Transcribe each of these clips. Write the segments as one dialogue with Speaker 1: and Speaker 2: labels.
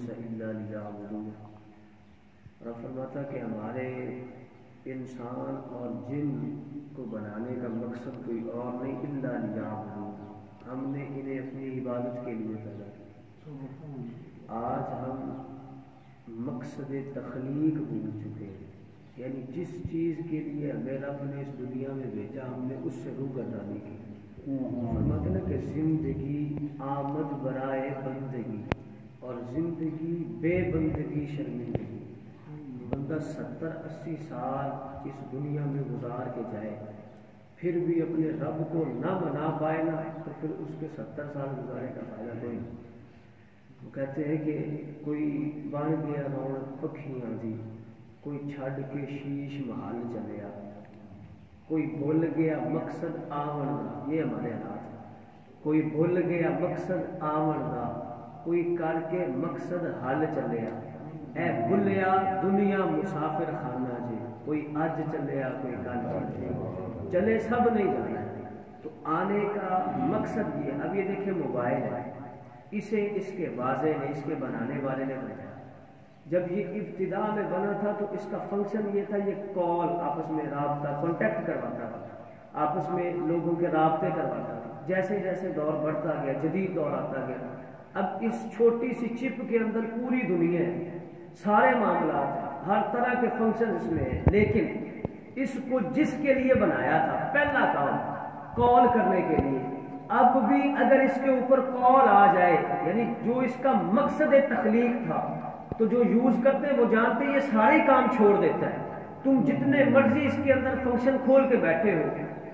Speaker 1: الإنس إلا ليعبدون. اور فرماتا کہ ہمارے انسان اور جن کو بنانے کا مقصد کوئی اور نہیں الا لیعبدون، ہم نے انہیں اپنی عبادت کے لیے پیدا کیا. آج ہم مقصد تخلیق بھول چکے ہیں، یعنی جس چیز کے لیے ہمیں رب نے اس دنیا میں بھیجا ہم نے اس سے روگردانی کی. فرماتے ہیں کہ زندگی آمد برائے بندگی اور زندگی بے بندگی شرمندگی. بندہ 70-80 سال اس دنیا میں گزار کے جائے پھر بھی اپنے رب کو نہ منا پائے نا تو پھر اس کے 70 سال گزارے کا فائدہ کوئی نہیں. وہ کہتے ہیں کہ کوئی بن گیا رونق پکھیاں دی، کوئی چھڑ کے شیش محل چلیا، کوئی بھول گیا مقصد آمن دا. یہ ہمارے حالات ہیں. کوئی بھول گیا مقصد آمن دا، کوئی کر کے مقصد حل چلیا. اے بھلیا دنیا مسافر خانہ جی، کوئی اج چلیا کوئی کل چلے سب نہیں جانا ہے. تو آنے کا مقصد یہ ہے. اب یہ دیکھیں موبائل ہے، اسے اس کے واضح نے اس کے بنانے والے نے بنایا. جب یہ ابتدا میں بنا تھا تو اس کا فنکشن یہ تھا، یہ کال آپس میں رابطہ کانٹیکٹ کرواتا تھا، آپس میں لوگوں کے رابطے کرواتا تھا. جیسے جیسے دور بڑھتا گیا جدید دور آتا گیا، اب اس چھوٹی سی چپ کے اندر پوری دنیا ہے، سارے معاملات ہیں، ہر طرح کے فنکشن اس میں ہیں. لیکن اس کو جس کے لیے بنایا تھا پہلا کام کال کرنے کے لیے، اب بھی اگر اس کے اوپر کال آ جائے یعنی جو اس کا مقصد تخلیق تھا تو جو یوز کرتے ہیں وہ جانتے ہیں یہ سارے کام چھوڑ دیتا ہے. تم جتنے مرضی اس کے اندر فنکشن کھول کے بیٹھے ہو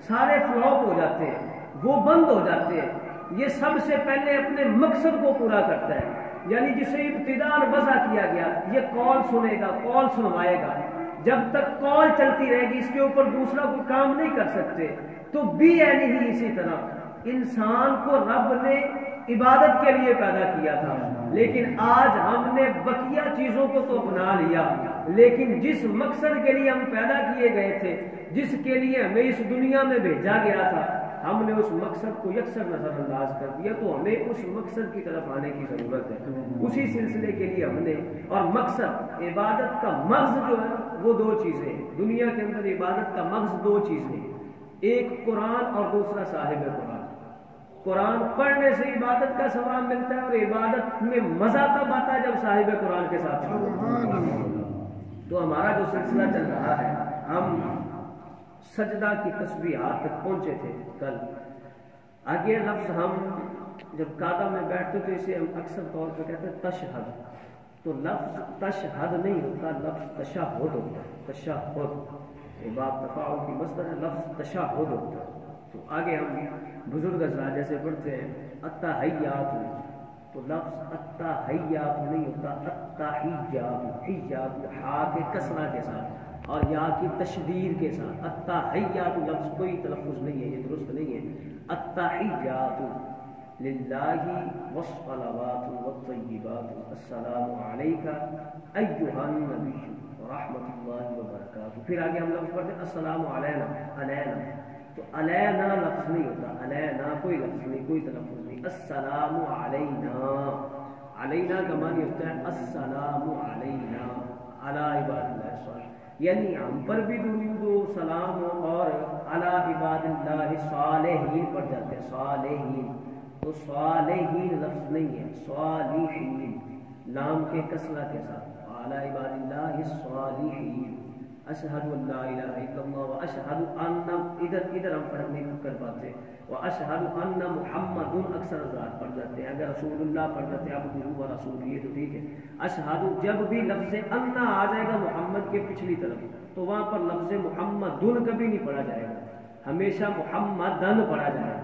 Speaker 1: سارے فلاپ ہو جاتے ہیں، وہ بند ہو جاتے ہیں. یہ سب سے پہلے اپنے مقصد کو پورا کرتا ہے، یعنی جسے ابتداء وضع کیا گیا یہ کال سنے گا، کال سنوائے گا. جب تک کال چلتی رہے گی اس کے اوپر دوسرا کوئی کام نہیں کر سکتے. تو بھی یعنی اسی طرح انسان کو رب نے عبادت کے لیے پیدا کیا تھا، لیکن آج ہم نے بقیہ چیزوں کو تو اپنا لیا، لیکن جس مقصد کے لیے ہم پیدا کیے گئے تھے، جس کے لیے ہمیں اس دنیا میں بھیجا گیا تھا، ہم نے اس مقصد کو یکسر نظر انداز کر دیا. تو ہمیں اس مقصد کی طرف آنے کی ضرورت ہے. اسی سلسلے کے لیے ہم نے، اور مقصد عبادت کا مغز جو ہے وہ دو چیزیں ہیں. دنیا کے اندر عبادت کا مغز دو چیزیں ہیں، ایک قرآن اور دوسرا صاحب قرآن. قرآن پڑھنے سے عبادت کا ثواب ملتا ہے اور عبادت میں مزہ تب آتا ہے جب صاحب قرآن کے ساتھ. تو ہمارا جو سلسلہ چل رہا ہے، ہم سجدہ کی تسبیحات تک پہنچے تھے کل. آگے لفظ ہم جب قاعدہ میں بیٹھتے تو اسے ہم اکثر طور پہ کہتے ہیں تشہد. تو لفظ تشہد نہیں ہوتا، لفظ تشہد ہوتا ہے. تشہد باب تفاعل کی مصدر ہے، لفظ تشہد ہوتا ہے. تو آگے ہم بزرگ حضرات جیسے پڑھتے ہیں التحیات، تو لفظ التحیات نہیں ہوتا، التحیات، حیات ہا کے کسرہ کے ساتھ اور یا کی تشدید کے ساتھ. التحیات لفظ کوئی تلفظ نہیں ہے، یہ درست نہیں ہے. التحیات للہ والصلوات والطیبات السلام علیک ایھا النبی ورحمۃ اللہ وبرکاتہ. پھر آگے ہم لفظ پڑھتے ہیں السلام علینا. علینا تو علینا لفظ نہیں ہوتا، علینا کوئی لفظ نہیں، کوئی تلفظ نہیں. السلام علینا، علینا کا معنی ہوتا ہے السلام علینا علی عباد اللہ الصالحین، یعنی ہم پر بھی درود و سلام اور علی عباد اللہ صالحین پڑھ جاتے ہیں. صالحین تو صالحین لفظ نہیں ہے، صالحین لام کے کسرہ کے ساتھ، علی عباد اللہ الصالحین. اشہد ان لا الہ الا اللہ واشہد ان، ادھر ہم فرق نہیں کر پاتے. واشہد ان محمد اکثر حضرات پڑھ جاتے ہیں، اگر رسول اللہ پڑھ جاتے ہیں عبدہ ورسولہ یہ تو ٹھیک ہے. اشہد جب بھی لفظ ان آ جائے گا محمد کے پچھلی طرف تو وہاں پر لفظ محمد کبھی نہیں پڑھا جائے گا، ہمیشہ محمدن پڑھا جائے گا.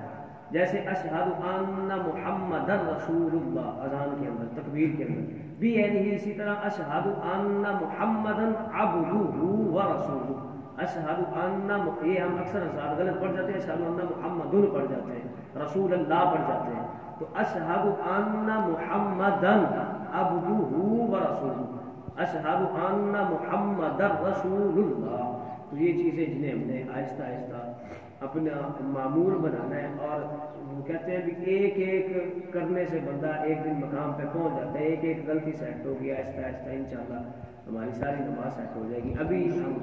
Speaker 1: جیسے اشہد ان محمد رسول اللہ اذان کے اندر، تکبیر کے اندر بھی یعنی اسی طرح اشہد ان محمدن عبدہ ورسولہ. اشہد ان، یہ ہم اکثر حضرات غلط پڑھ جاتے ہیں، اشہد ان محمدن پڑھ جاتے ہیں، رسول اللہ پڑھ جاتے ہیں. تو اشہد ان محمدن عبدہ ورسولہ، اشہد ان محمد رسول اللہ. تو یہ چیزیں جنہیں ہم نے آہستہ آہستہ اپنا معمول بنانا ہے. اور وہ کہتے ہیں بھی ایک ایک کرنے سے بندہ ایک دن مقام پہ پہنچ جاتا ہے. ایک ایک غلطی سیٹ ہوگی آہستہ آہستہ انشاءاللہ ہماری ساری نماز سیٹ ہو جائے گی. ابھی ہم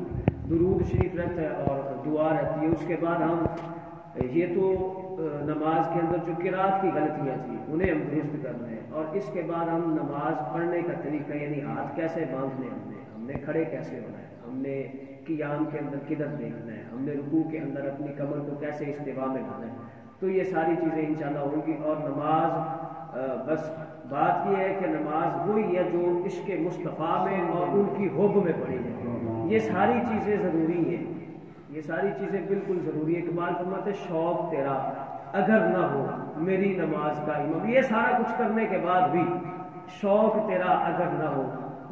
Speaker 1: درود شریف رہتا ہے اور دعا رہتی ہے. اس کے بعد ہم یہ تو نماز کے اندر جو قرات کی غلطیاں تھیں انہیں ہم درست کر رہے ہیں. اور اس کے بعد ہم نماز پڑھنے کا طریقہ یعنی ہاتھ کیسے باندھنے ہم نے کھڑے کیسے ہونا ہے, ہم نے قیام کے اندر کدھر دیکھنا ہے, ہم نے رکوع کے اندر اپنی کمر کو کیسے استوا میں لانا ہے. تو یہ ساری چیزیں انشاءاللہ ہوں گی. اور نماز بس بات یہ ہے کہ نماز وہی ہے جو عشق مصطفیٰ میں اور ان کی حب میں پڑھی جائے. یہ ساری چیزیں ضروری ہیں, یہ ساری چیزیں بالکل ضروری ہے. اقبال فرماتے شوق تیرا اگر نہ ہو میری نماز کا امام. یہ سارا کچھ کرنے کے بعد بھی شوق تیرا اگر نہ ہو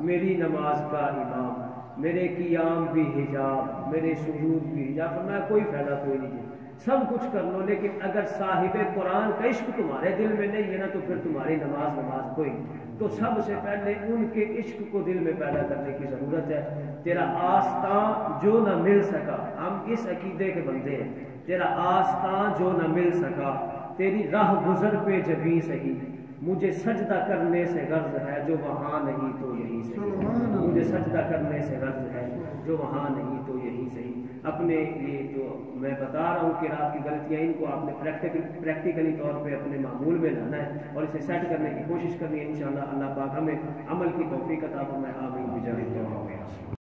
Speaker 1: میری نماز کا امام, میرے قیام بھی حجاب میرے سجود بھی حجاب. فرمایا کوئی فائدہ کوئی نہیں ہے, سب کچھ کر لو لیکن اگر صاحب قرآن کا عشق تمہارے دل میں نہیں ہے نا تو پھر تمہاری نماز کوئی نہیں. تو سب سے پہلے ان کے عشق کو دل میں پیدا کرنے کی ضرورت ہے. تیرا آستان جو نہ مل سکا, ہم اس عقیدے کے بندے ہیں, تیرا آستان جو نہ مل سکا تیری راہ گزر پہ جبیں سہی, مجھے سجدہ کرنے سے غرض ہے جو وہاں نہیں تو یہی صحیح. مجھے سجدہ کرنے سے غرض ہے جو وہاں نہیں تو یہی صحیح. اپنے یہ جو میں بتا رہا ہوں کہ رات کی غلطیاں ان کو آپ نے پریکٹیکلی طور پہ اپنے معمول میں لانا ہے اور اسے سیٹ کرنے کی کوشش کرنی ہے. انشاءاللہ اللہ پاک ہمیں عمل کی توفیق عطا فرمائے. آمین بجاہ